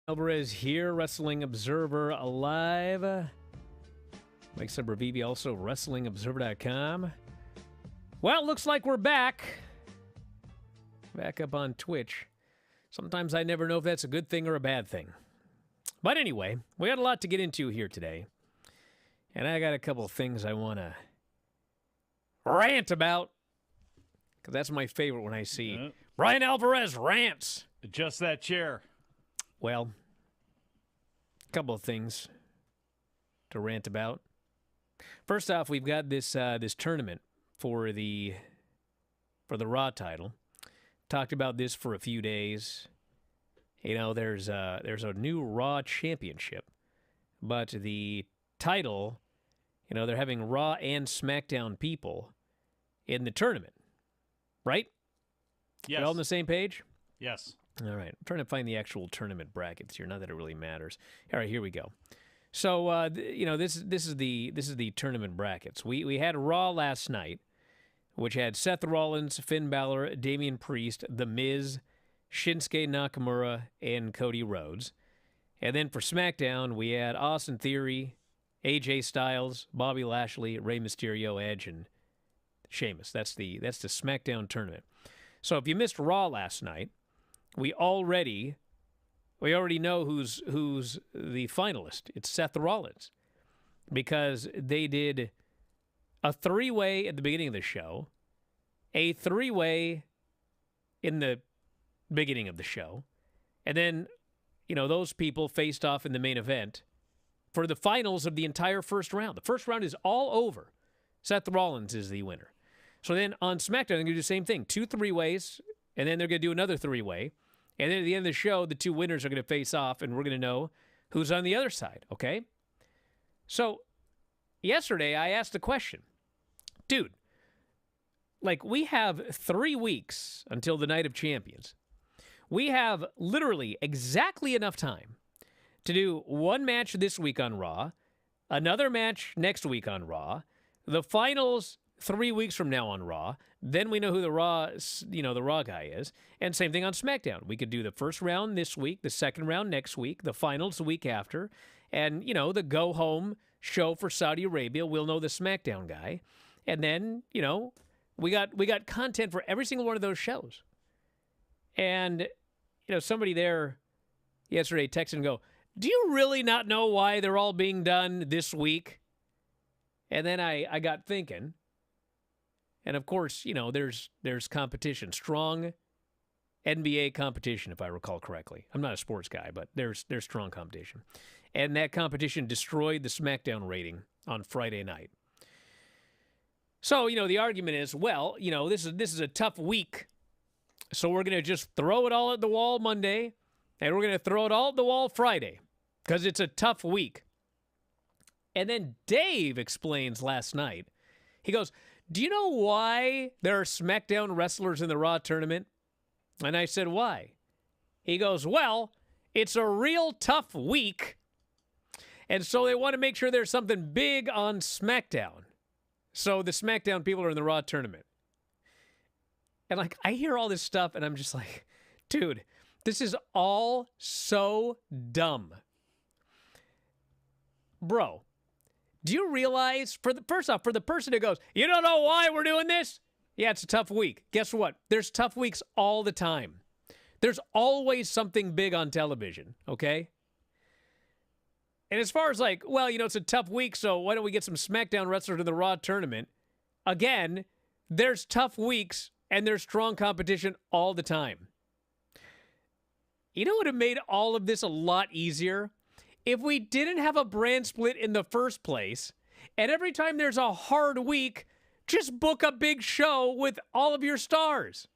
Alvarez here, Wrestling Observer Alive. Mike Sempervive, also WrestlingObserver.com. Well, looks like we're back. Back up on Twitch. Sometimes I never know if that's a good thing or a bad thing. But anyway, we got a lot to get into here today. And I got a couple of things I want to rant about. Because that's my favorite when I see Bryan Alvarez rants. Adjust that chair. Well, a couple of things to rant about. First off, we've got this tournament for the Raw title. Talked about this for a few days. You know, there's a new Raw championship, but the title, you know, they're having Raw and SmackDown people in the tournament, right? Yes. We're all on the same page? Yes. All right. I'm trying to find the actual tournament brackets here. Not that it really matters. All right, here we go. So, you know, this is the tournament brackets. We had Raw last night, which had Seth Rollins, Finn Balor, Damian Priest, The Miz, Shinsuke Nakamura, and Cody Rhodes. And then for SmackDown, we had Austin Theory, AJ Styles, Bobby Lashley, Rey Mysterio, Edge, and Sheamus. That's the SmackDown tournament. So if you missed Raw last night, we already know who's the finalist. It's Seth Rollins, because they did a three-way at the beginning of the show, a three-way in the beginning of the show, and then, you know, those people faced off in the main event for the finals of the entire first round. The first round is all over. Seth Rollins is the winner. So then on SmackDown, they're going to do the same thing. 2 3-ways, and then they're going to do another 3-way. And then at the end of the show, the 2 winners are going to face off, and we're going to know who's on the other side, okay? So yesterday, I asked the question, dude, like, we have 3 weeks until the Night of Champions. We have literally exactly enough time to do one match this week on Raw, another match next week on Raw, the finals 3 weeks from now on Raw. Then we know who the Raw guy is. And same thing on SmackDown. We could do the first round this week, the second round next week, the finals the week after, and, you know, the go-home show for Saudi Arabia. We'll know the SmackDown guy. And then, you know, we got content for every single one of those shows. And, you know, somebody there yesterday texted and go, do you really not know why they're all being done this week? And then I got thinking. And of course, you know, there's competition, strong NBA competition, if I recall correctly. I'm not a sports guy, but there's strong competition. And that competition destroyed the SmackDown rating on Friday night. So, you know, the argument is, well, you know, this is a tough week, so we're going to just throw it all at the wall Monday, and we're going to throw it all at the wall Friday, because it's a tough week. And then Dave explains last night, he goes, do you know why there are SmackDown wrestlers in the Raw tournament? And I said, why? He goes, well, it's a real tough week, and so they want to make sure there's something big on SmackDown. So the SmackDown people are in the Raw tournament. And, like, I hear all this stuff, and I'm just like, dude, this is all so dumb. Bro, do you realize, first off, for the person who goes, you don't know why we're doing this? Yeah, it's a tough week. Guess what? There's tough weeks all the time. There's always something big on television, okay? And as far as, like, well, you know, it's a tough week, so why don't we get some SmackDown wrestlers in the Raw tournament? Again, there's tough weeks, and there's strong competition all the time. You know what would have made all of this a lot easier? If we didn't have a brand split in the first place, and every time there's a hard week, just book a big show with all of your stars.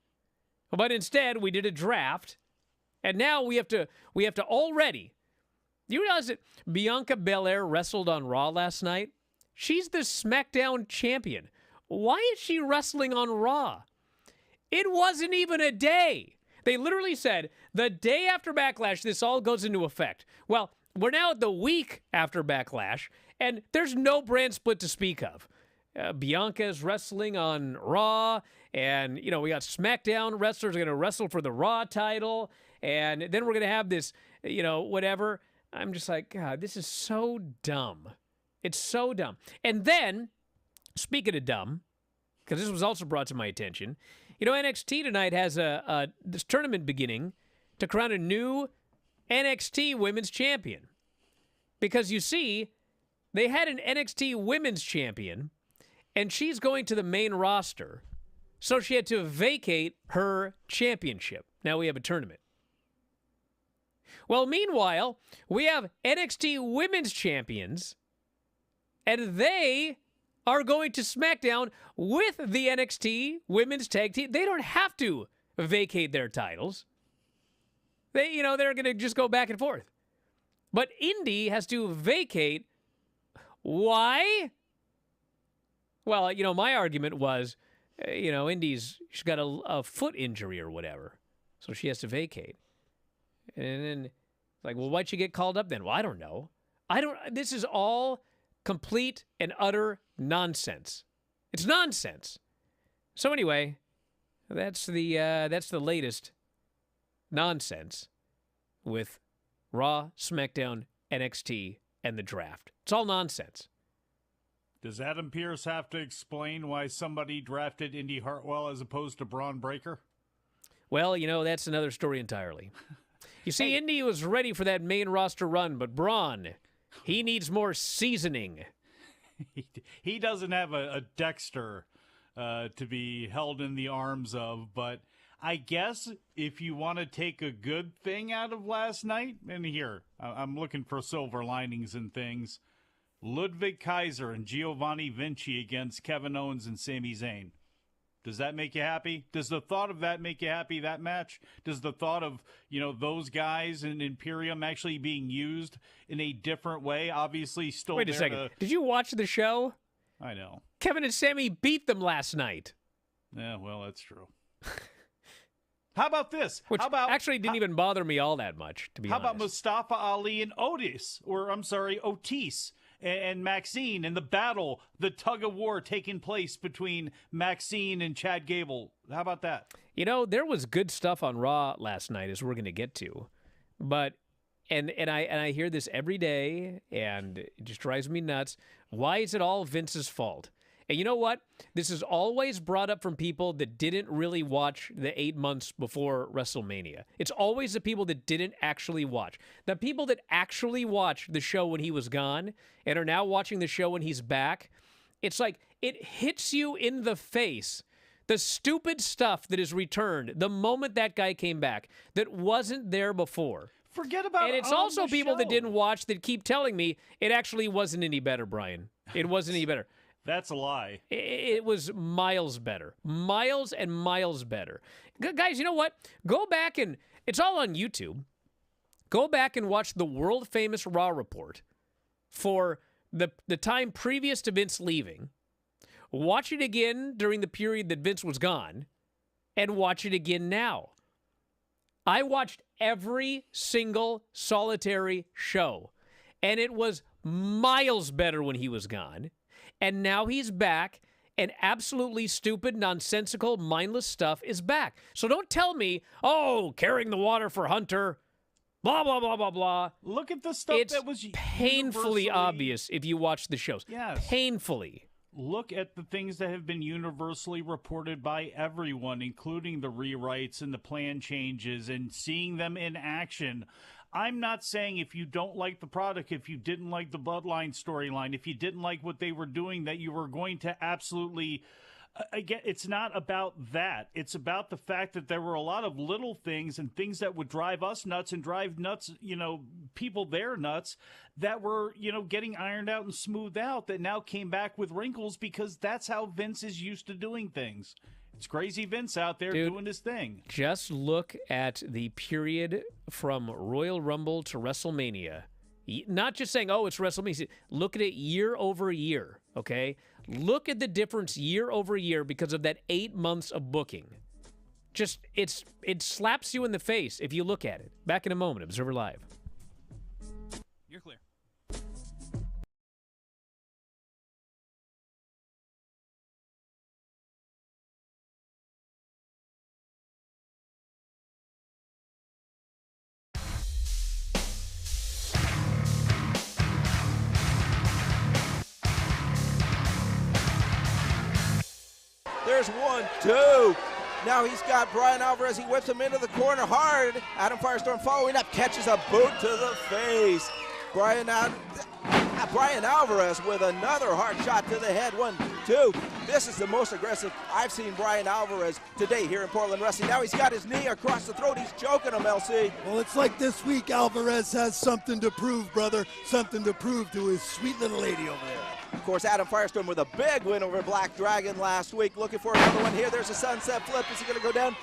But instead, we did a draft, and now we have to already. Do you realize that Bianca Belair wrestled on Raw last night? She's the SmackDown champion. Why is she wrestling on Raw? It wasn't even a day. They literally said, the day after Backlash, this all goes into effect. Well, we're now at the week after Backlash, and there's no brand split to speak of. Bianca's wrestling on Raw, and, you know, we got SmackDown wrestlers are going to wrestle for the Raw title, and then we're going to have this whatever. I'm just like, God, this is so dumb. It's so dumb. And then, speaking of dumb, because this was also brought to my attention, NXT tonight has this tournament beginning to crown a new NXT Women's Champion. Because you see, they had an NXT Women's Champion, and she's going to the main roster, so she had to vacate her championship. Now we have a tournament. Well, meanwhile, we have NXT Women's Champions, and they are going to SmackDown with the NXT Women's Tag Team. They don't have to vacate their titles. They're going to just go back and forth. But Indy has to vacate. Why? Well, my argument was, she's got a foot injury or whatever, so she has to vacate. And then, like, well, why'd she get called up then? Well, I don't know. This is all complete and utter nonsense. It's nonsense. So anyway, that's the latest nonsense with Raw, SmackDown, NXT, and the draft. It's all nonsense. Does Adam Pearce have to explain why somebody drafted Indy Hartwell as opposed to Braun Breaker? Well, that's another story entirely. You see, Indy was ready for that main roster run, but Braun, he needs more seasoning. He doesn't have a Dexter to be held in the arms of, but I guess if you want to take a good thing out of last night, and here, I'm looking for silver linings and things, Ludwig Kaiser and Giovanni Vinci against Kevin Owens and Sami Zayn. Does that make you happy? Does the thought of that make you happy, that match? Does the thought of, those guys in Imperium actually being used in a different way, obviously still Wait a second. Did you watch the show? I know. Kevin and Sami beat them last night. Yeah, well, that's true. How about this? Which actually didn't even bother me all that much, to be honest. How about Mustafa Ali and Otis, and Maxine and the battle, the tug of war taking place between Maxine and Chad Gable? How about that? There was good stuff on Raw last night, as we're going to get to, but and I hear this every day, and it just drives me nuts. Why is it all Vince's fault? And you know what? This is always brought up from people that didn't really watch the 8 months before WrestleMania. It's always the people that didn't actually watch. The people that actually watched the show when he was gone and are now watching the show when he's back, it's like it hits you in the face. The stupid stuff that is returned the moment that guy came back that wasn't there before. Forget about it. And it's also people that didn't watch that keep telling me it actually wasn't any better, Brian. It wasn't any better. That's a lie. It was miles better. Miles and miles better. Guys, you know what? Go back and, it's all on YouTube. Go back and watch the world-famous Raw report for the time previous to Vince leaving. Watch it again during the period that Vince was gone, and watch it again now. I watched every single solitary show, and it was miles better when he was gone. And now he's back, and absolutely stupid, nonsensical, mindless stuff is back. So don't tell me, carrying the water for Hunter, blah, blah, blah, blah, blah. Look at the stuff that was painfully obvious if you watch the shows. Yes. Painfully. Look at the things that have been universally reported by everyone, including the rewrites and the plan changes and seeing them in action. I'm not saying if you don't like the product, if you didn't like the Bloodline storyline, if you didn't like what they were doing, that you were going to absolutely... Again, it's not about that. It's about the fact that there were a lot of little things and things that would drive us nuts and drive nuts, people there nuts, that were, getting ironed out and smoothed out, that now came back with wrinkles because that's how Vince is used to doing things. It's crazy Vince out there doing his thing. Just look at the period from Royal Rumble to WrestleMania. Not just saying, it's WrestleMania. Look at it year over year, okay? Look at the difference year over year because of that 8 months of booking. It slaps you in the face if you look at it. Back in a moment, Observer Live. You're clear. There's 1, 2. Now he's got Bryan Alvarez. He whips him into the corner hard. Adam Firestorm following up, catches a boot to the face. Bryan Alvarez with another hard shot to the head. 1, 2. This is the most aggressive I've seen Bryan Alvarez today here in Portland Wrestling. Now he's got his knee across the throat. He's choking him, LC. Well, it's like this week Alvarez has something to prove, brother. Something to prove to his sweet little lady over there. Of course, Adam Firestorm with a big win over Black Dragon last week. Looking for another one here. There's a sunset flip. Is he going to go down?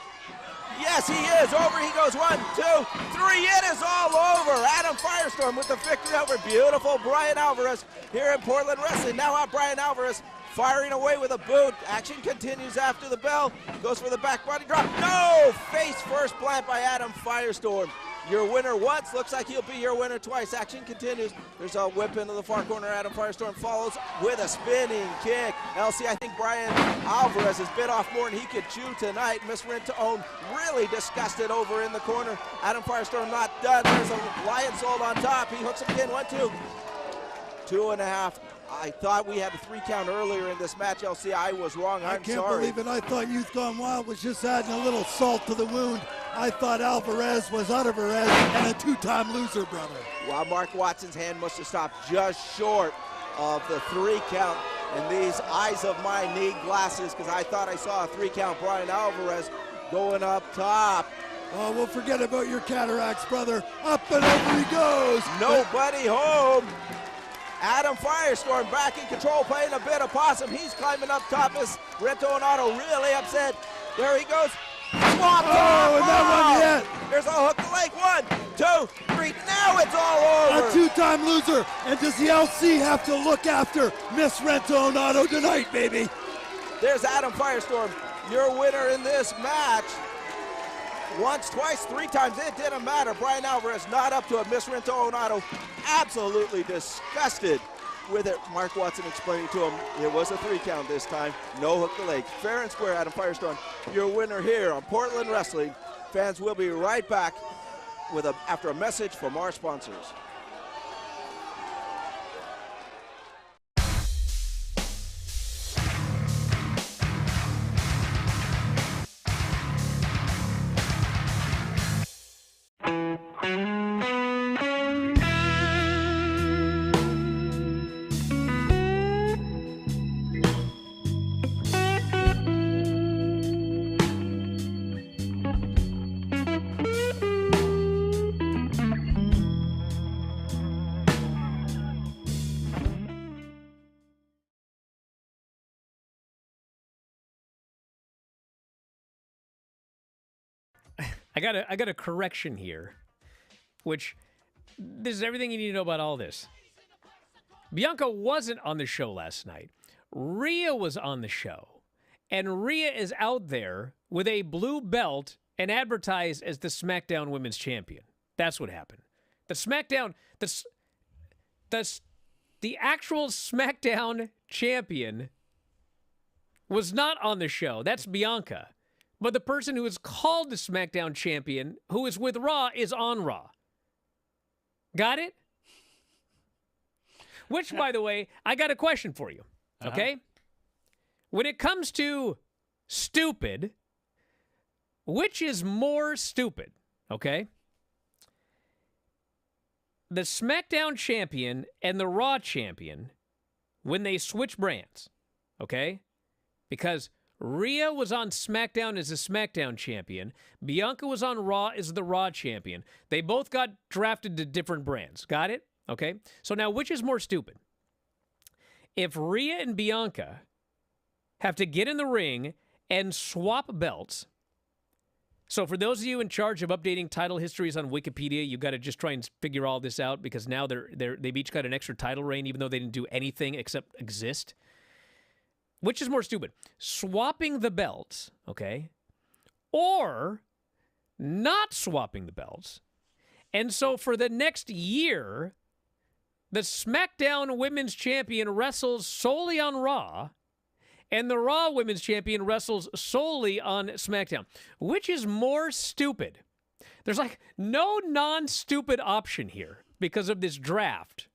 Yes, he is. Over he goes. 1, 2, 3. It is all over. Adam Firestorm with the victory over beautiful Bryan Alvarez here in Portland Wrestling. Now out Bryan Alvarez firing away with a boot. Action continues after the bell. Goes for the back body drop. No! Face first plant by Adam Firestorm. Your winner once, looks like he'll be your winner twice. Action continues. There's a whip into the far corner. Adam Firestorm follows with a spinning kick. LC, I think Bryan Alvarez has bit off more than he could chew tonight. Miss Rent-to-Own really disgusted over in the corner. Adam Firestorm not done. There's a lion sold on top. He hooks him again. 1, 2. 2.5. I thought we had a 3 count earlier in this match, LC. I was wrong. I can't believe it. I thought Youth Gone Wild was just adding a little salt to the wound. I thought Alvarez was out of her head and a 2-time loser, brother. Well, Mark Watson's hand must have stopped just short of the 3 count. And these eyes of mine need glasses, because I thought I saw a 3 count. Bryan Alvarez going up top. Oh, well, forget about your cataracts, brother. Up and over he goes. Nobody home. Adam Firestorm back in control, playing a bit of possum. He's climbing up top. Is Rento-Onato really upset? There he goes. Swamp oh, and that one yet. There's a hook to leg. 1, 2, 3. Now it's all over. A 2-time loser. And does the LC have to look after Miss Rento-Onato tonight, baby? There's Adam Firestorm, your winner in this match. Once, twice, 3 times, it didn't matter. Bryan Alvarez not up to it. Miss Rento-Onato absolutely disgusted with it. Mark Watson explaining to him it was a 3 count this time. No hook to leg. Fair and square, Adam Firestorm, your winner here on Portland Wrestling. Fans will be right back with after a message from our sponsors. I got a correction here, which this is everything you need to know about all this. Bianca wasn't on the show last night. Rhea was on the show, and Rhea is out there with a blue belt and advertised as the SmackDown Women's Champion. That's what happened. The SmackDown, the actual SmackDown champion was not on the show. That's Bianca. But the person who is called the SmackDown champion, who is with Raw, is on Raw. Got it? Which, by the way, I got a question for you, okay? When it comes to stupid, which is more stupid, okay? The SmackDown champion and the Raw champion, when they switch brands, okay? Because Rhea was on SmackDown as the SmackDown champion. Bianca was on Raw as the Raw champion. They both got drafted to different brands. Got it? Okay. So now, which is more stupid? If Rhea and Bianca have to get in the ring and swap belts. So for those of you in charge of updating title histories on Wikipedia, you got to just try and figure all this out, because now they've each got an extra title reign, even though they didn't do anything except exist. Which is more stupid? Swapping the belts, okay? Or not swapping the belts. And so for the next year, the SmackDown Women's Champion wrestles solely on Raw, and the Raw Women's Champion wrestles solely on SmackDown. Which is more stupid? There's like no non-stupid option here because of this draft.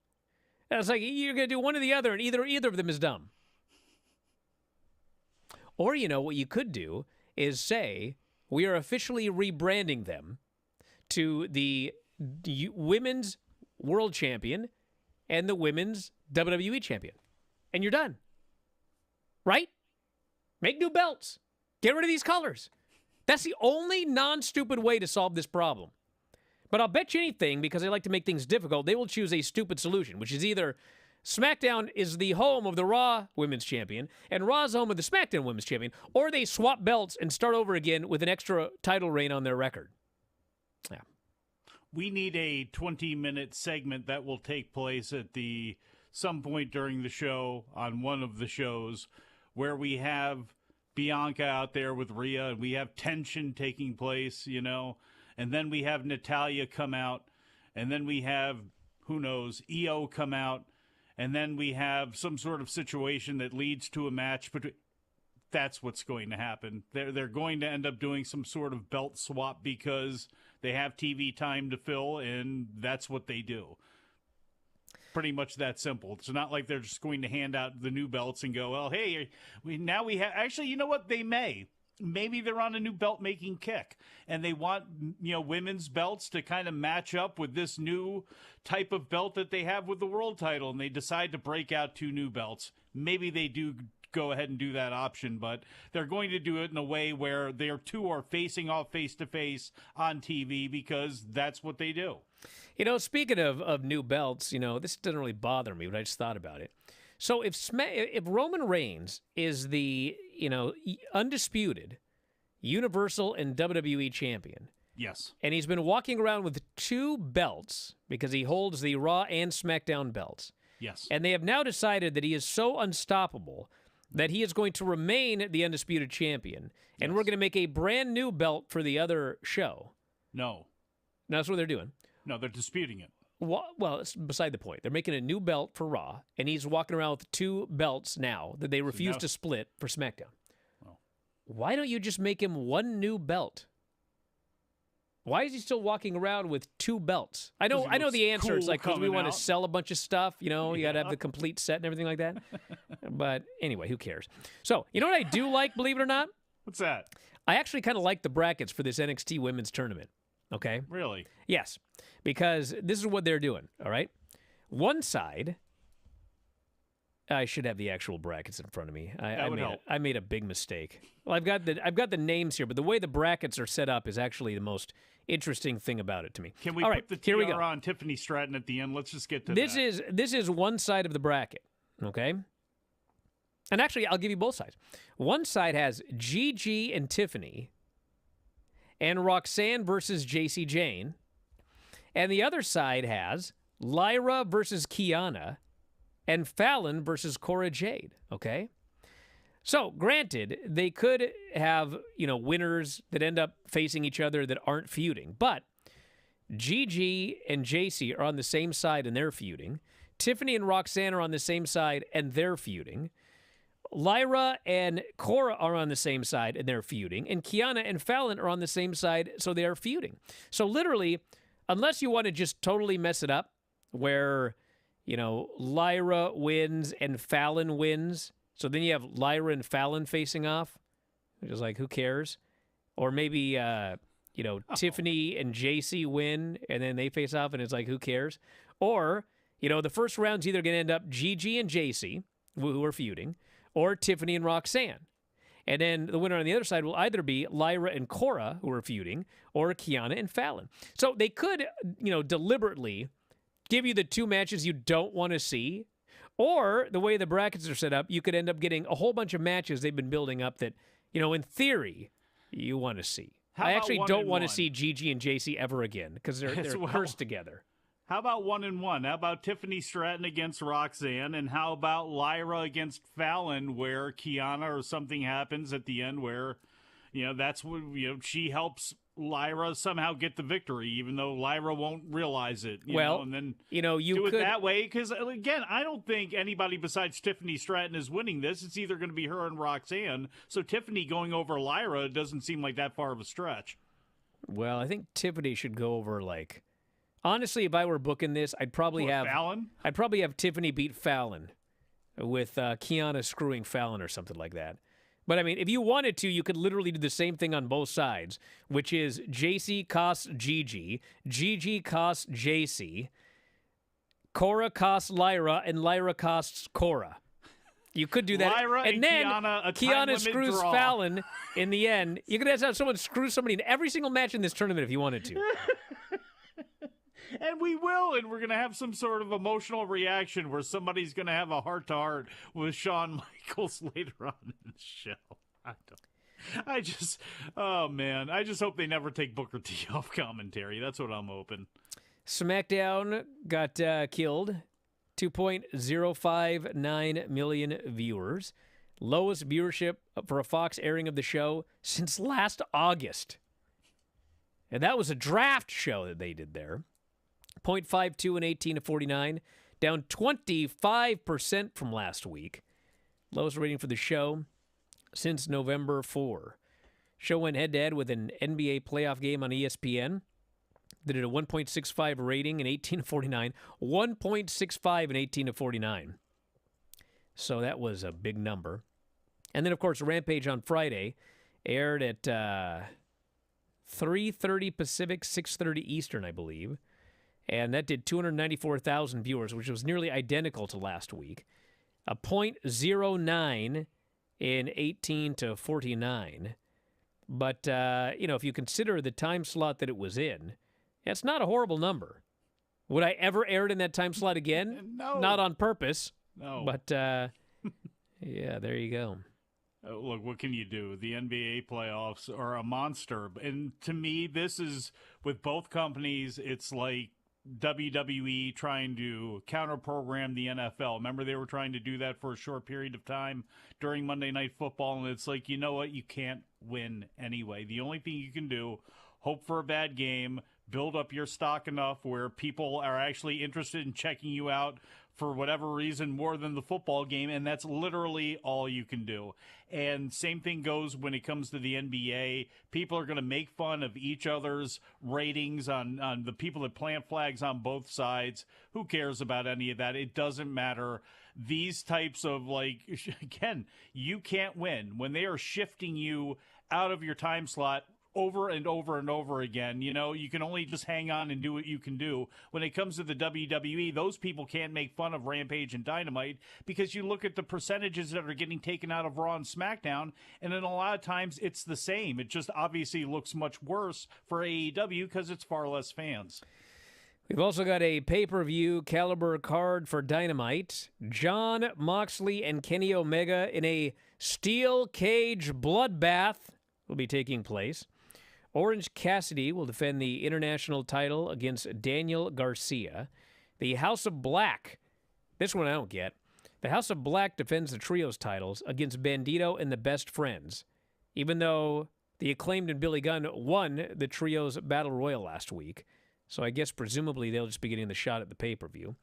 And it's like you're going to do one or the other, and either of them is dumb. Or, what you could do is say, we are officially rebranding them to the Women's World Champion and the Women's WWE Champion. And you're done. Right? Make new belts. Get rid of these colors. That's the only non-stupid way to solve this problem. But I'll bet you anything, because they like to make things difficult, they will choose a stupid solution, which is either SmackDown is the home of the Raw Women's Champion, and Raw's home of the SmackDown Women's Champion, or they swap belts and start over again with an extra title reign on their record. Yeah. We need a 20-minute segment that will take place at some point during the show on one of the shows where we have Bianca out there with Rhea, and we have tension taking place, and then we have Natalya come out, and then we have, who knows, EO come out, and then we have some sort of situation that leads to a match. But that's what's going to happen. They're going to end up doing some sort of belt swap because they have TV time to fill, and that's what they do. Pretty much that simple. It's not like they're just going to hand out the new belts and go, well, hey, we have... Actually, you know what? They may. Maybe they're on a new belt-making kick, and they want, women's belts to kind of match up with this new type of belt that they have with the world title, and they decide to break out 2 new belts. Maybe they do go ahead and do that option, but they're going to do it in a way where their 2 are facing off face-to-face on TV, because that's what they do. Speaking of new belts, this doesn't really bother me, but I just thought about it. So if Roman Reigns is the, undisputed Universal and WWE champion. Yes. And he's been walking around with 2 belts because he holds the Raw and SmackDown belts. Yes. And they have now decided that he is so unstoppable that he is going to remain the undisputed champion. And we're going to make a brand new belt for the other show. No. That's what they're doing. No, they're disputing it. Well, it's beside the point. They're making a new belt for Raw, and he's walking around with 2 belts now that they refuse to split for SmackDown. Oh. Why don't you just make him 1 new belt? Why is he still walking around with 2 belts? I know the answer. Cool, it's like because we want to out. sell a bunch of stuff. You got to have the complete set and everything like that. But anyway, who cares? So, you know what I do like, believe it or not? What's that? I actually kind of like the brackets for this NXT Women's Tournament. Okay? Really? Yes, because this is what they're doing, all right? One side, I should have the actual brackets in front of me. I made a big mistake. Well, I've got the names here, but the way the brackets are set up is actually the most interesting thing about it to me. Can we put the TR on Tiffany Stratton at the end? Let's just get to that. This is one side of the bracket, okay? And actually, I'll give you both sides. One side has Gigi and Tiffany and Roxanne versus JC Jane. And the other side has Lyra versus Kiana and Fallon versus Cora Jade, okay? So, granted, they could have, winners that end up facing each other that aren't feuding. But Gigi and JC are on the same side and they're feuding. Tiffany and Roxanne are on the same side and they're feuding. Lyra and Cora are on the same side and they're feuding. And Kiana and Fallon are on the same side, so they are feuding. So literally, unless you want to just totally mess it up, where, Lyra wins and Fallon wins, so then you have Lyra and Fallon facing off, which is like, who cares? Or maybe, Tiffany and JC win and then they face off and it's like, who cares? Or, the first round's either going to end up Gigi and JC, who are feuding, or Tiffany and Roxanne. And then the winner on the other side will either be Lyra and Cora, who are feuding, or Kiana and Fallon. So they could, deliberately give you the 2 matches you don't want to see, or the way the brackets are set up, you could end up getting a whole bunch of matches they've been building up that, in theory, you want to see. I actually don't want to see Gigi and JC ever again because they're cursed together. How about 1-1? How about Tiffany Stratton against Roxanne? And how about Lyra against Fallon, where Kiana or something happens at the end where, that's what, she helps Lyra somehow get the victory, even though Lyra won't realize it. And then you do could it that way. Because, again, I don't think anybody besides Tiffany Stratton is winning this. It's either going to be her and Roxanne. So Tiffany going over Lyra doesn't seem like that far of a stretch. Well, I think Tiffany should go over, honestly, if I were booking this, I'd probably have Fallon? I'd probably have Tiffany beat Fallon with Kiana screwing Fallon or something like that. But, I mean, if you wanted to, you could literally do the same thing on both sides, which is JC costs Gigi, Gigi costs JC, Cora costs Lyra, and Lyra costs Cora. You could do that. Lyra and then Kiana screws draw. Fallon in the end. You could have someone screw somebody in every single match in this tournament if you wanted to. And we will, and we're going to have some sort of emotional reaction where somebody's going to have a heart-to-heart with Shawn Michaels later on in the show. Oh, man. I just hope they never take Booker T off commentary. That's what I'm hoping. SmackDown got killed. 2.059 million viewers. Lowest viewership for a Fox airing of the show since last August. And that was a draft show that they did there. 0.52 in 18 to 49, down 25% from last week. Lowest rating for the show since November 4. Show went head-to-head with an NBA playoff game on ESPN. They did a 1.65 rating in 18 to 49, 1.65 in 18 to 49. So that was a big number. And then, of course, Rampage on Friday aired at 3:30 Pacific, 6:30 Eastern, I believe. And that did 294,000 viewers, which was nearly identical to last week. A 0.09 in 18 to 49. But, if you consider the time slot that it was in, it's not a horrible number. Would I ever air it in that time slot again? No. Not on purpose. No. But, yeah, there you go. Look, what can you do? The NBA playoffs are a monster. And to me, this is, with both companies, it's like WWE trying to counter-program the NFL. Remember, they were trying to do that for a short period of time during Monday Night Football, and it's like, you know what? You can't win anyway. The only thing you can do, hope for a bad game, build up your stock enough where people are actually interested in checking you out for whatever reason more than the football game, and that's literally all you can do. And same thing goes when it comes to the NBA. People are going to make fun of each other's ratings on the people that plant flags on both sides. Who cares about any of that? It doesn't matter. These types of, again, you can't win. When they are shifting you out of your time slot over and over and over again, you can only just hang on and do what you can do. When it comes to the WWE, those people can't make fun of Rampage and Dynamite because you look at the percentages that are getting taken out of Raw and SmackDown, and then a lot of times it's the same. It just obviously looks much worse for AEW because it's far less fans. We've also got a pay-per-view caliber card for Dynamite. Jon Moxley and Kenny Omega in a steel cage bloodbath will be taking place. Orange Cassidy will defend the international title against Daniel Garcia. The House of Black, this one I don't get. The House of Black defends the trios titles against Bandito and the Best Friends, even though the Acclaimed and Billy Gunn won the trios battle royal last week. So I guess presumably they'll just be getting the shot at the pay-per-view.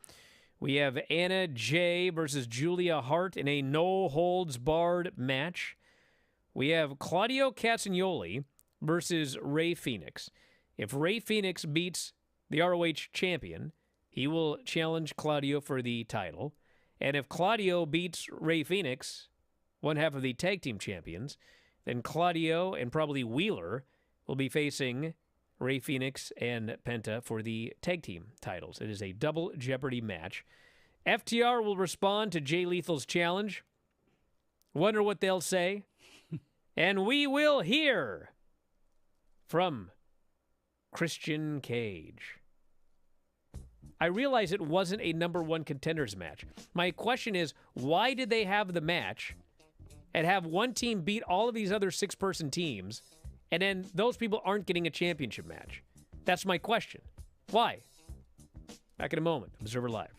We have Anna Jay versus Julia Hart in a no-holds-barred match. We have Claudio Castagnoli versus Rey Fenix. If Rey Fenix beats the ROH champion, he will challenge Claudio for the title. And if Claudio beats Rey Fenix, one half of the tag team champions, then Claudio and probably Wheeler will be facing Rey Fenix and Penta for the tag team titles. It is a double Jeopardy match. FTR will respond to Jay Lethal's challenge. Wonder what they'll say. And we will hear from Christian Cage. I realize it wasn't a number one contenders match. My question is, why did they have the match and have one team beat all of these other six-person teams, and then those people aren't getting a championship match? That's my question. Why? Back in a moment. Observer Live.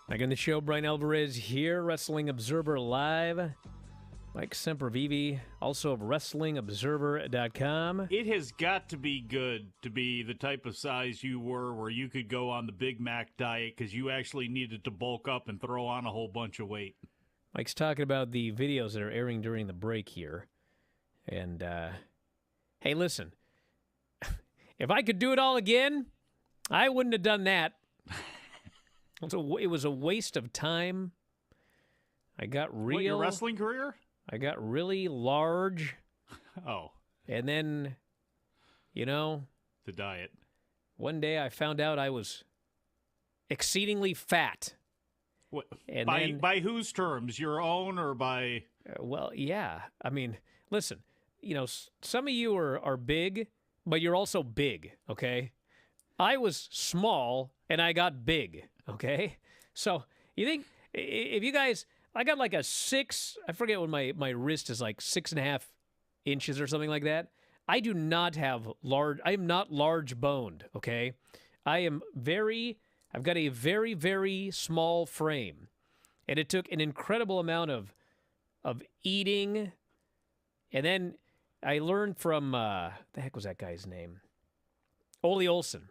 Back on the show, Bryan Alvarez here, Wrestling Observer Live. Mike Sempervive, also of WrestlingObserver.com. It has got to be good to be the type of size you were where you could go on the Big Mac diet because you actually needed to bulk up and throw on a whole bunch of weight. Mike's talking about the videos that are airing during the break here. And, hey, listen, if I could do it all again, I wouldn't have done that. It was a waste of time. I got real. What, your wrestling career? I got really large. Oh. And then, the diet. One day I found out I was exceedingly fat. What? And by whose terms? Your own or by? Well, yeah. I mean, listen, some of you are big, but you're also big, okay? I was small and I got big, okay? So you think if you guys, I got like a 6, I forget what my wrist is like 6.5 inches or something like that. I do not have I am not large boned, okay? I've got a very, very small frame. And it took an incredible amount of eating. And then I learned from, the heck was that guy's name? Ole Olsen,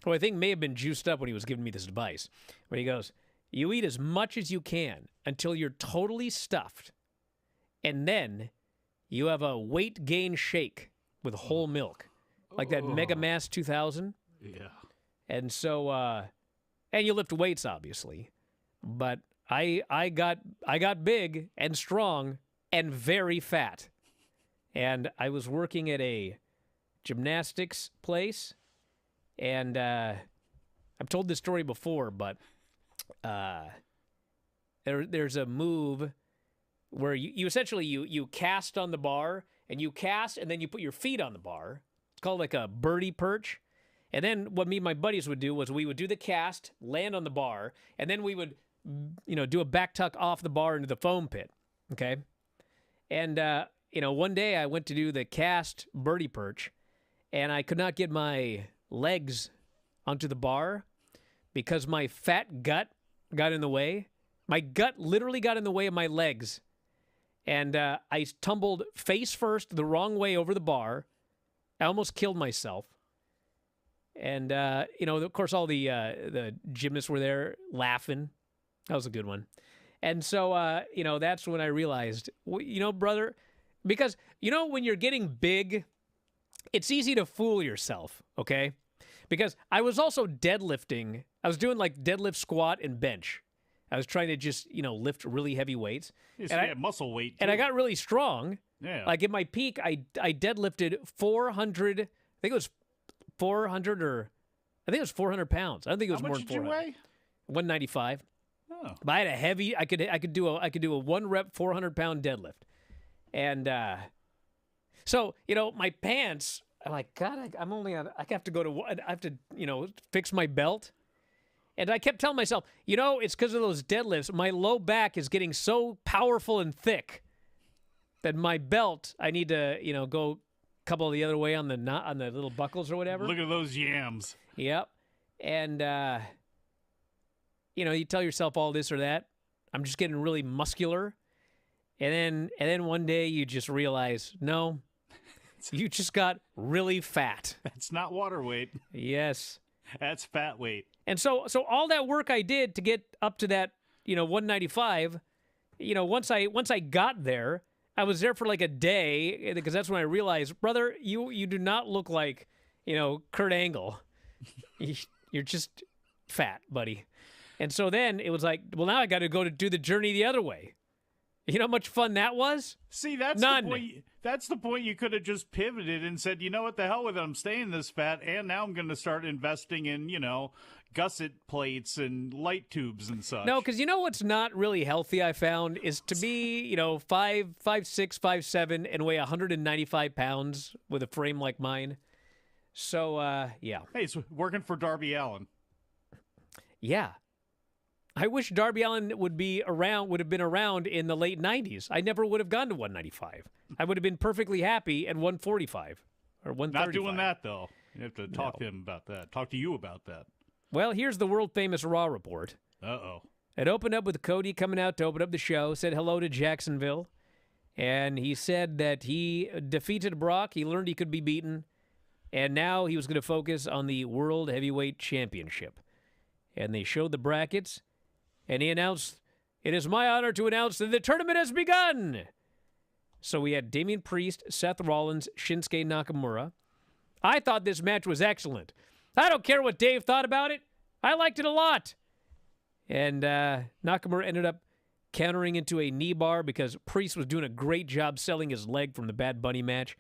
who I think may have been juiced up when he was giving me this advice. When he goes, you eat as much as you can until you're totally stuffed. And then you have a weight gain shake with whole milk. Like that Mega Mass 2000. Yeah. And so, and you lift weights, obviously. But I got big and strong and very fat. And I was working at a gymnastics place. And I've told this story before, but there's a move where you essentially you cast on the bar, and you cast, and then you put your feet on the bar. It's called like a birdie perch. And then what me and my buddies would do was we would do the cast, land on the bar, and then we would, do a back tuck off the bar into the foam pit, okay? And, one day I went to do the cast birdie perch, and I could not get my legs onto the bar because my fat gut got in the way. My gut literally got in the way of my legs. And I tumbled face first the wrong way over the bar. I almost killed myself. And, of course, all the gymnasts were there laughing. That was a good one. And so, that's when I realized, brother, because, when you're getting big, it's easy to fool yourself, okay? Because I was also deadlifting. I was doing like deadlift, squat, and bench. I was trying to just, lift really heavy weights. Yes, and muscle weight, too. And I got really strong. Yeah. Like at my peak, I deadlifted 400, I think it was 400 pounds. I don't think it was more than 400. How much did you weigh? 195. Oh. But I had a heavy, I could do a 1 rep 400-pound deadlift. And so, my pants, I'm like, God, I have to fix my belt. And I kept telling myself, it's because of those deadlifts. My low back is getting so powerful and thick that my belt, I need to, go a couple the other way on the little buckles or whatever. Look at those yams. Yep. And, you tell yourself all this or that. I'm just getting really muscular. And then one day you just realize, no, you just got really fat. That's not water weight. Yes. That's fat weight. And so all that work I did to get up to that, 195, once I got there, I was there for like a day, because that's when I realized, brother, you do not look like, Kurt Angle. You're just fat, buddy. And so then it was like, well, now I got to go to do the journey the other way. You know how much fun that was? See, that's None. the point. That's the point. You could have just pivoted and said, you know what, the hell with it. I'm staying this fat, and now I'm going to start investing in, gusset plates and light tubes and such. No, because what's not really healthy, I found, is to be, 5'6", 5'7", and weigh 195 pounds with a frame like mine. So, yeah. Hey, it's working for Darby Allin. Yeah. I wish Darby Allin would have been around in the late 90s. I never would have gone to 195. I would have been perfectly happy at 145 or 135. Not doing that, though. You have to talk to him about that. Talk to you about that. Well, here's the world-famous Raw report. Uh-oh. It opened up with Cody coming out to open up the show, said hello to Jacksonville, and he said that he defeated Brock. He learned he could be beaten, and now he was going to focus on the World Heavyweight Championship. And they showed the brackets, and he announced, "It is my honor to announce that the tournament has begun." So we had Damian Priest, Seth Rollins, Shinsuke Nakamura. I thought this match was excellent. I don't care what Dave thought about it. I liked it a lot. And Nakamura ended up countering into a knee bar because Priest was doing a great job selling his leg from the Bad Bunny match.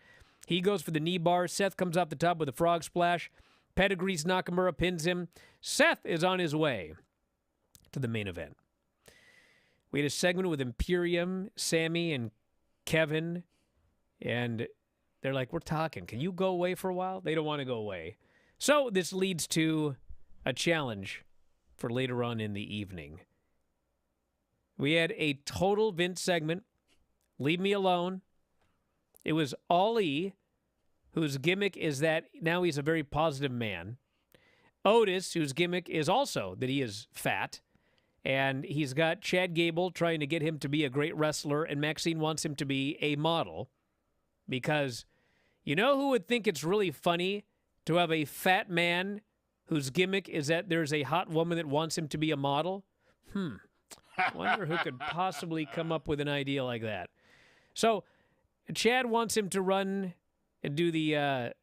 He goes for the knee bar. Seth comes off the top with a frog splash. Pedigrees Nakamura, pins him. Seth is on his way to the main event. We had a segment with Imperium, Sammy, and Kevin. And they're like, we're talking. Can you go away for a while? They don't want to go away. So this leads to a challenge for later on in the evening. We had a total Vince segment, Leave Me Alone. It was Ali, whose gimmick is that now he's a very positive man. Otis, whose gimmick is also that he is fat. And he's got Chad Gable trying to get him to be a great wrestler, and Maxine wants him to be a model. Because you know who would think it's really funny to have a fat man whose gimmick is that there's a hot woman that wants him to be a model? Wonder who could possibly come up with an idea like that. So Chad wants him to run and do the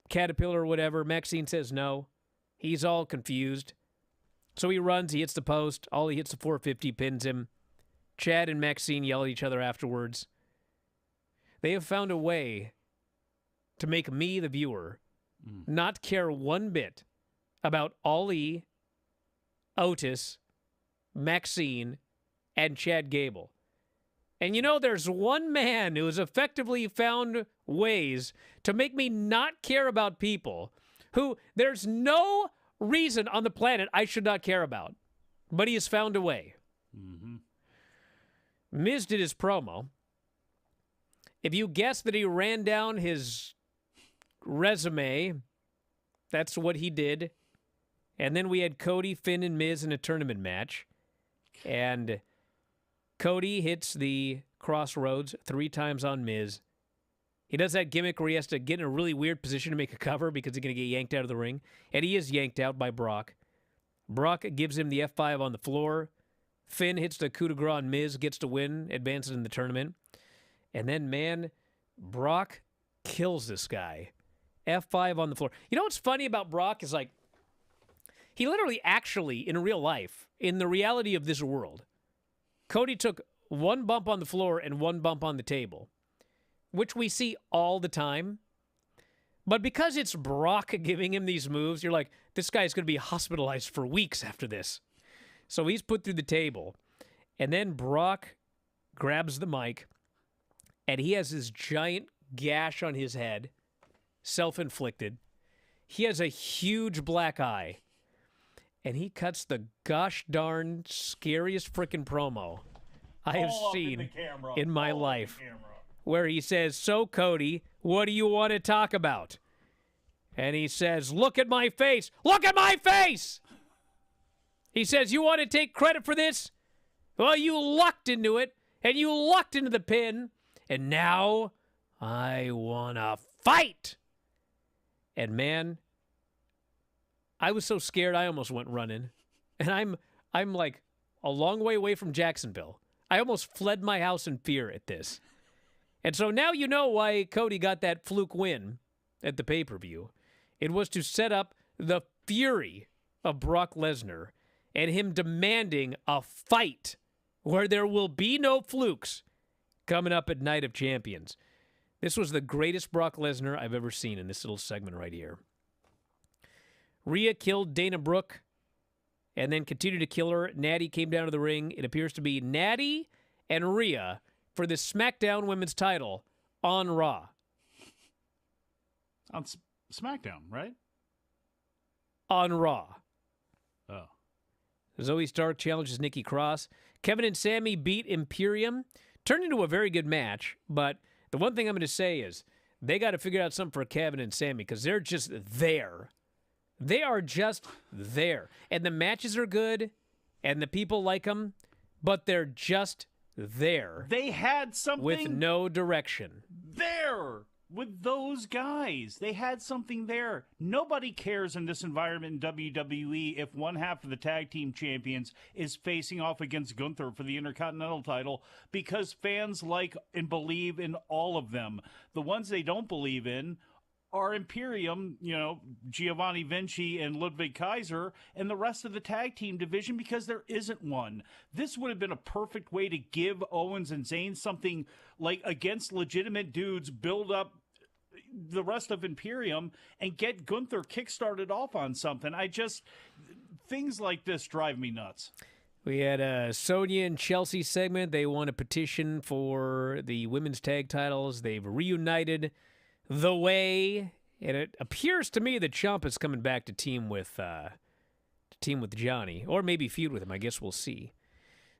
caterpillar or whatever. Maxine says no. He's all confused. So he runs, he hits the post. Ollie hits the 450, pins him. Chad and Maxine yell at each other afterwards. They have found a way to make me, the viewer, not care one bit about Ali, Otis, Maxine, and Chad Gable. And you know, there's one man who has effectively found ways to make me not care about people who there's no reason on the planet I should not care about. But he has found a way. Miz did his promo. If you guess that he ran down his resume, that's what he did. And then we had Cody, Finn, and Miz in a tournament match. And Cody hits the crossroads 3 times on Miz. He does that gimmick where he has to get in a really weird position to make a cover because he's going to get yanked out of the ring. And he is yanked out by Brock. Brock gives him the F5 on the floor. Finn hits the coup de grace on Miz, gets to win, advances in the tournament. And then, man, Brock kills this guy. F5 on the floor. You know what's funny about Brock is, like, he literally actually, in real life, in the reality of this world, Cody took 1 bump on the floor and 1 bump on the table, which we see all the time. But because it's Brock giving him these moves, you're like, this guy's going to be hospitalized for weeks after this. So he's put through the table. And then Brock grabs the mic, and he has this giant gash on his head, self-inflicted. He has a huge black eye. And he cuts the gosh darn scariest frickin' promo I have seen in my life. Where he says, so Cody, what do you want to talk about? And he says, look at my face. Look at my face! He says, you want to take credit for this? Well, you lucked into it, and you lucked into the pin, and now I want to fight. And man, I was so scared I almost went running. And I'm like a long way away from Jacksonville. I almost fled my house in fear at this. And so now you know why Cody got that fluke win at the pay-per-view. It was to set up the fury of Brock Lesnar and him demanding a fight where there will be no flukes coming up at Night of Champions. This was the greatest Brock Lesnar I've ever seen in this little segment right here. Rhea killed Dana Brooke and then continued to kill her. Natty came down to the ring. It appears to be Natty and Rhea for the SmackDown Women's title on Raw. On SmackDown, right? On Raw. Oh. Zoe Stark challenges Nikki Cross. Kevin and Sammy beat Imperium. Turned into a very good match, but the one thing I'm going to say is they got to figure out something for Kevin and Sammy because they're just there. They are just there. And the matches are good, and the people like them, but they're just there. They had something with no direction. There with those guys. They had something there. Nobody cares in this environment in WWE if one half of the tag team champions is facing off against Gunther for the Intercontinental title, because fans like and believe in all of them. The ones they don't believe in are Imperium, Giovanni Vinci and Ludwig Kaiser, and the rest of the tag team division, because there isn't one. This would have been a perfect way to give Owens and Zayn something like against legitimate dudes, build up the rest of Imperium, and get Gunther kickstarted off on something. Things like this drive me nuts. We had a Sonya and Chelsea segment. They won a petition for the women's tag titles. They've reunited the way, and it appears to me that Ciampa's coming back to team with Johnny, or maybe feud with him. I guess we'll see.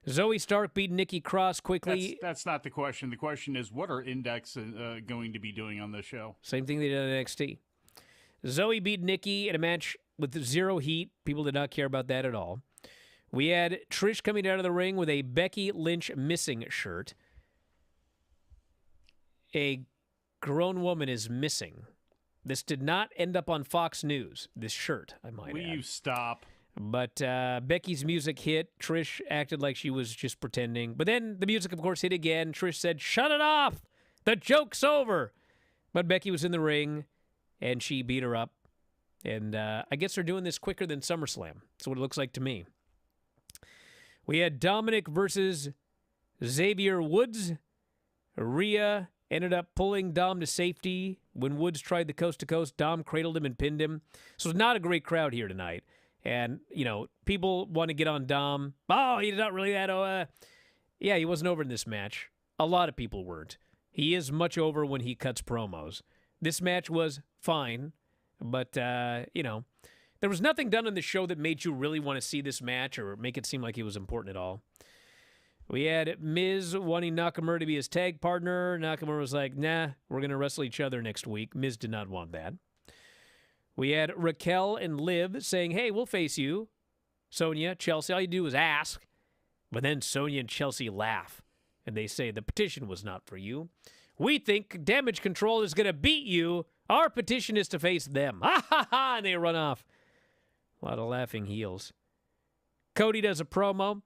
Zoe Stark beat Nikki Cross quickly. That's not the question. The question is, what are Index going to be doing on this show? Same thing they did on NXT. Zoe beat Nikki in a match with zero heat. People did not care about that at all. We had Trish coming out of the ring with a Becky Lynch missing shirt. A grown woman is missing. This did not end up on Fox News, this shirt, I might add. Will you stop? But Becky's music hit. Trish acted like she was just pretending. But then the music, of course, hit again. Trish said, "Shut it off! The joke's over!" But Becky was in the ring, and she beat her up. And I guess they're doing this quicker than SummerSlam. That's what it looks like to me. We had Dominic versus Xavier Woods. Rhea ended up pulling Dom to safety. When Woods tried the coast-to-coast, Dom cradled him and pinned him. So it's not a great crowd here tonight. And, people want to get on Dom. Oh, he's not really that... Yeah, he wasn't over in this match. A lot of people weren't. He is much over when he cuts promos. This match was fine, but, there was nothing done on the show that made you really want to see this match or make it seem like it was important at all. We had Miz wanting Nakamura to be his tag partner. Nakamura was like, nah, we're going to wrestle each other next week. Miz did not want that. We had Raquel and Liv saying, hey, we'll face you. Sonya, Chelsea, all you do is ask. But then Sonya and Chelsea laugh, and they say the petition was not for you. We think Damage Control is going to beat you. Our petition is to face them. Ha ha ha, and they run off. A lot of laughing heels. Cody does a promo.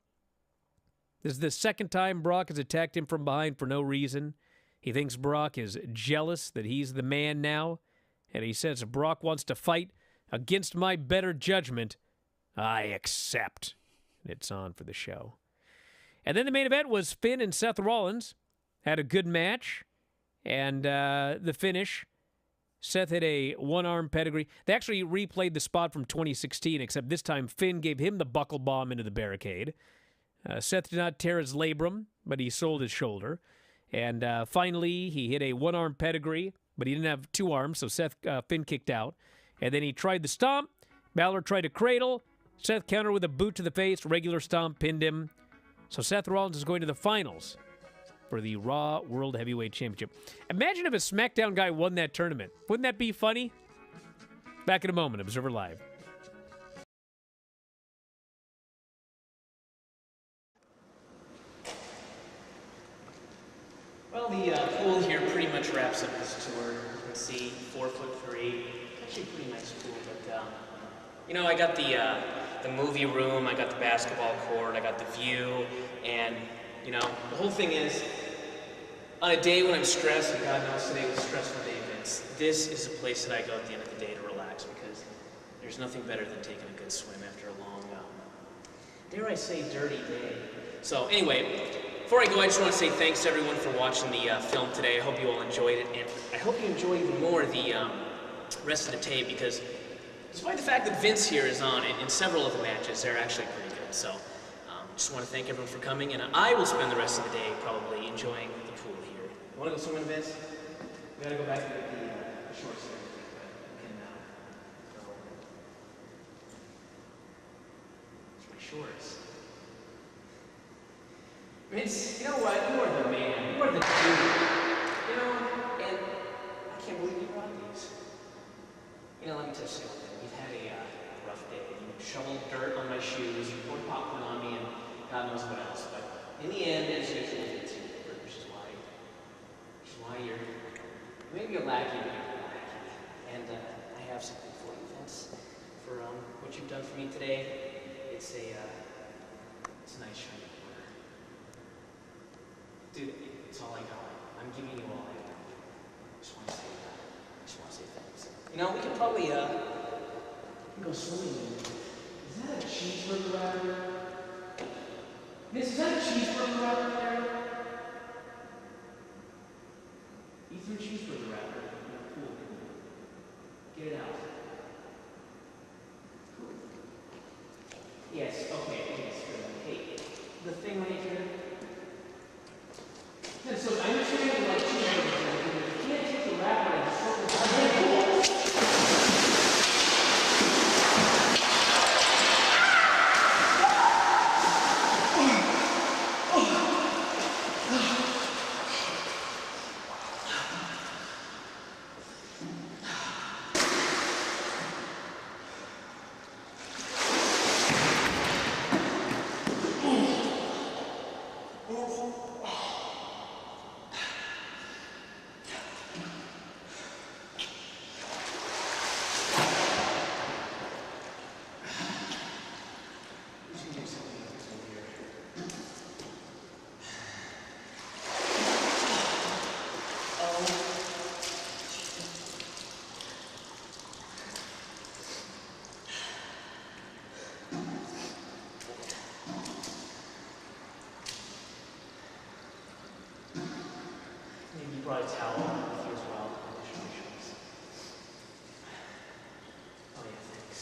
This is the second time Brock has attacked him from behind for no reason. He thinks Brock is jealous that he's the man now. And he says, if Brock wants to fight against my better judgment, I accept. And it's on for the show. And then the main event was Finn and Seth Rollins. Had a good match. And the finish, Seth had a one-arm pedigree. They actually replayed the spot from 2016, except this time Finn gave him the buckle bomb into the barricade. Seth did not tear his labrum, but he sold his shoulder. And finally, he hit a one-arm pedigree, but he didn't have two arms, so Finn kicked out. And then he tried the stomp. Balor tried a cradle. Seth countered with a boot to the face. Regular stomp, pinned him. So Seth Rollins is going to the finals for the Raw World Heavyweight Championship. Imagine if a SmackDown guy won that tournament. Wouldn't that be funny? Back in a moment. Observer Live. Well, the pool here pretty much wraps up this tour. You can see 4'3". Actually, pretty nice pool, but I got the movie room, I got the basketball court, I got the view, and the whole thing is, on a day when I'm stressed, and God knows today was a stressful day, Vince, this is a place that I go at the end of the day to relax, because there's nothing better than taking a good swim after a long, dare I say, dirty day. So anyway, before I go, I just want to say thanks to everyone for watching the film today. I hope you all enjoyed it, and I hope you enjoy even more the rest of the tape, because despite the fact that Vince here is on it, in several of the matches, they're actually pretty good. So just want to thank everyone for coming, and I will spend the rest of the day probably enjoying the pool here. You want to go swimming, Vince? We gotta go back to the shorts there. It's my shorts. Vince, you know what? You are the man. You are the dude. And I can't believe you brought these. Let me tell you something. We've had a rough day. You shoveled dirt on my shoes, you poured popcorn on me, and knows what else. But in the end, it's usually it's which is why you're maybe a lackey, but you're a lackey. And I have something for you, Vince, for what you've done for me today. It's a nice shiny order. Dude, it's all I got. I'm giving you all I got. I just want to say thanks. You know, we could probably go swimming. Is that a cheeseburger wrapper? Miss, is that a cheeseburger wrapper there? You threw a cheeseburger wrapper in a pool. Get it out. Cool. Yes, okay, yes, good. Hey, the thing right here. And so I understand you like cheeseburgers, but you can't take the wrapper and throw it out. Brought a towel with you as well. Oh yeah, thanks.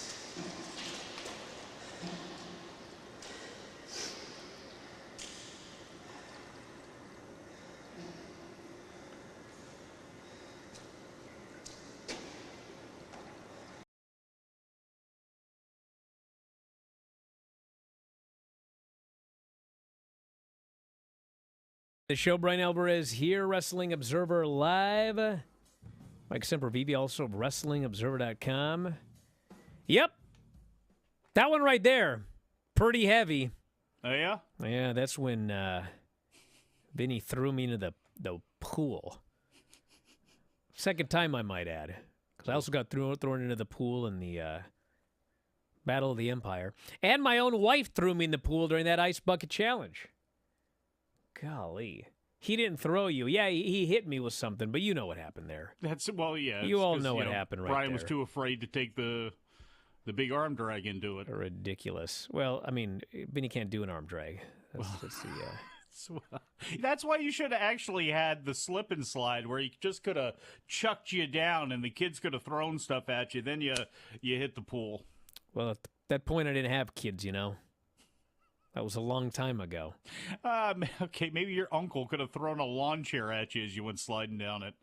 The show, Bryan Alvarez here, Wrestling Observer Live. Mike Sempervive, also of WrestlingObserver.com. Yep. That one right there, pretty heavy. Oh, yeah? Yeah, that's when Vinny threw me into the pool. Second time, I might add. Because I also got thrown into the pool in the Battle of the Empire. And my own wife threw me in the pool during that Ice Bucket Challenge. Golly. He didn't throw you. Yeah, he hit me with something, but you know what happened there. Well, yeah. You all know what happened right Bryan there. was too afraid to take the big arm drag into it. Ridiculous. Well, I mean, Vinny can't do an arm drag. That's why you should have actually had the slip and slide where he just could have chucked you down and the kids could have thrown stuff at you. Then you hit the pool. Well, at that point, I didn't have kids, you know. That was a long time ago. Okay, maybe your uncle could have thrown a lawn chair at you as you went sliding down it.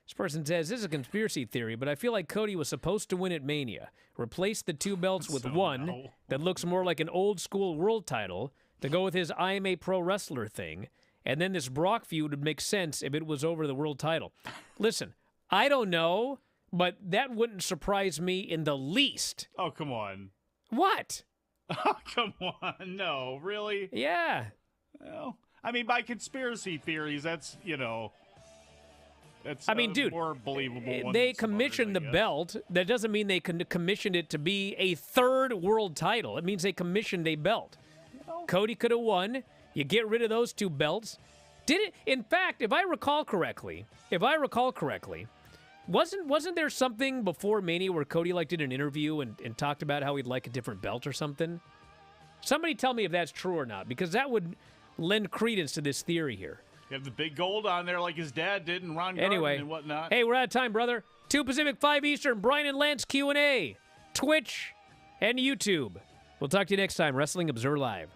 This person says, this is a conspiracy theory, but I feel like Cody was supposed to win at Mania. Replace the two belts with one that looks more like an old-school world title to go with his I am a pro wrestler thing, and then this Brock feud would make sense if it was over the world title. Listen, I don't know, but that wouldn't surprise me in the least. Oh, come on. What? Oh, come on. No, really? Yeah. Well, I mean, by conspiracy theories, that's, that's dude, more believable. They commissioned the belt. That doesn't mean they commissioned it to be a third world title. It means they commissioned a belt. Cody could have won. You get rid of those two belts. In fact, if I recall correctly, wasn't there something before Mania where Cody did an interview and talked about how he'd like a different belt or something? Somebody tell me if that's true or not, because that would lend credence to this theory here. You have the big gold on there like his dad did and Ron Garden and whatnot. Hey, we're out of time, brother. 2 Pacific, 5 Eastern, Bryan and Lance Q&A, Twitch, and YouTube. We'll talk to you next time. Wrestling Observer Live.